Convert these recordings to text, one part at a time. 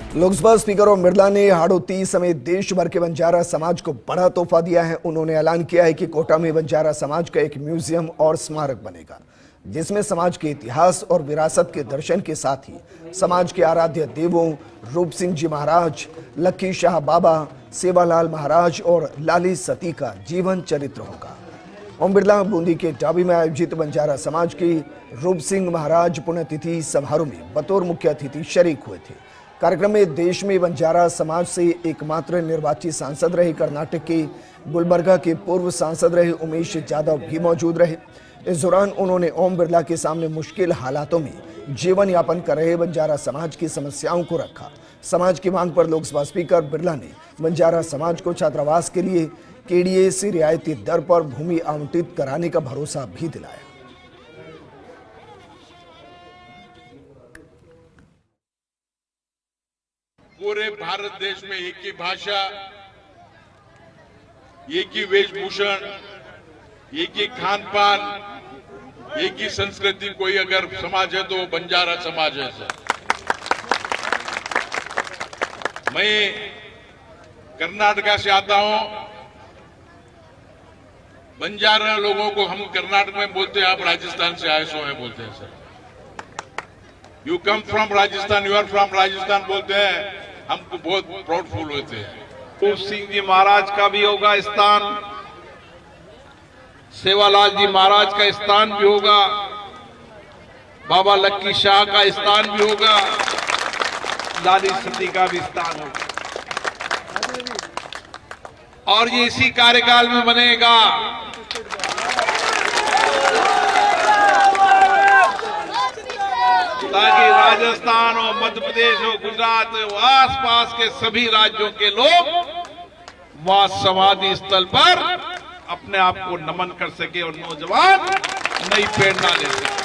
Lok Sabha speaker Om Birla ने हाड़ौती समेत देश भर के बंजारा समाज को बड़ा तोहफा दिया है। उन्होंने ऐलान किया है कि कोटा में बंजारा समाज का एक म्यूजियम और स्मारक बनेगा, जिसमें समाज के इतिहास और विरासत के दर्शन के साथ ही समाज के आराध्य देवों रूप सिंह जी महाराज, लक्की शाह बाबा, सेवालाल महाराज और लाली सती का जीवन चरित्र होगा। ओम बिरला बूंदी के डाबी में आयोजित बंजारा समाज की रूप सिंह महाराज पुण्यतिथि समारोह में बतौर मुख्य अतिथि शरीक हुए थे। कार्यक्रम में देश में बंजारा समाज से एकमात्र निर्वाचित सांसद रहे कर्नाटक के गुलबर्गा के पूर्व सांसद रहे उमेश यादव भी मौजूद रहे। इस दौरान उन्होंने ओम बिरला के सामने मुश्किल हालातों में जीवन यापन कर रहे बंजारा समाज की समस्याओं को रखा। समाज की मांग पर लोकसभा स्पीकर बिरला ने बंजारा समाज को छात्रावास के लिए केडीए से रियायती दर पर भूमि आवंटित कराने का भरोसा भी दिलाया। पूरे भारत देश में एक ही भाषा, एक ही वेशभूषण, एक ही खान पान, एक ही संस्कृति कोई अगर समाज है तो वो बंजारा समाज है सर। मैं कर्नाटका से आता हूं। बंजारा लोगों को हम कर्नाटक में बोलते हैं, आप राजस्थान से आए सो हैं बोलते हैं sir. You come from Rajasthan, you are from Rajasthan बोलते हैं, हमको बहुत प्राउडफुल होते हैं। रूप सिंह जी महाराज का भी होगा स्थान, सेवालाल जी महाराज का स्थान भी होगा, बाबा लक्की शाह का स्थान भी होगा, लाली सती का भी स्थान होगा और ये इसी कार्यकाल में बनेगा। ताकि राजस्थान हो, मध्य प्रदेश हो, गुजरात हो, आसपास के सभी राज्यों के लोग वहां समाधि स्थल पर अपने आप को नमन कर सके और नौजवान नई प्रेरणा ले सके।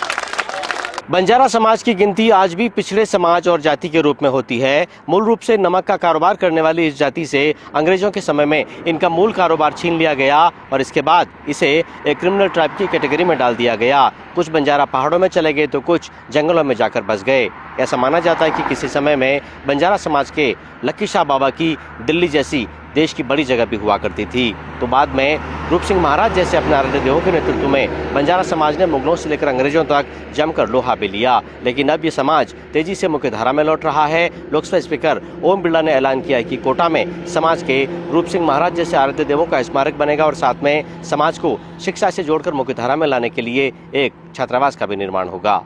बंजारा समाज की गिनती आज भी पिछड़े समाज और जाति के रूप में होती है। मूल रूप से नमक का कारोबार करने वाली इस जाति से अंग्रेजों के समय में इनका मूल कारोबार छीन लिया गया और इसके बाद इसे एक क्रिमिनल ट्राइब की कैटेगरी में डाल दिया गया। कुछ बंजारा पहाड़ों में चले गए तो कुछ जंगलों में जाकर बस गए। ऐसा माना जाता है कि किसी समय में बंजारा समाज के लक्की शाह बाबा की दिल्ली जैसी देश की बड़ी जगह भी हुआ करती थी। तो बाद में रूप सिंह महाराज जैसे अपने आराध्य देवों के नेतृत्व में बंजारा समाज ने मुगलों से लेकर अंग्रेजों तक जमकर लोहा भी लिया, लेकिन अब ये समाज तेजी से मुख्य धारा में लौट रहा है। लोकसभा स्पीकर ओम बिरला ने ऐलान किया है कि कोटा में समाज के रूप सिंह महाराज जैसे आराध्य देवों का स्मारक बनेगा और साथ में समाज को शिक्षा से जोड़कर मुख्य धारा में लाने के लिए एक छात्रावास का भी निर्माण होगा।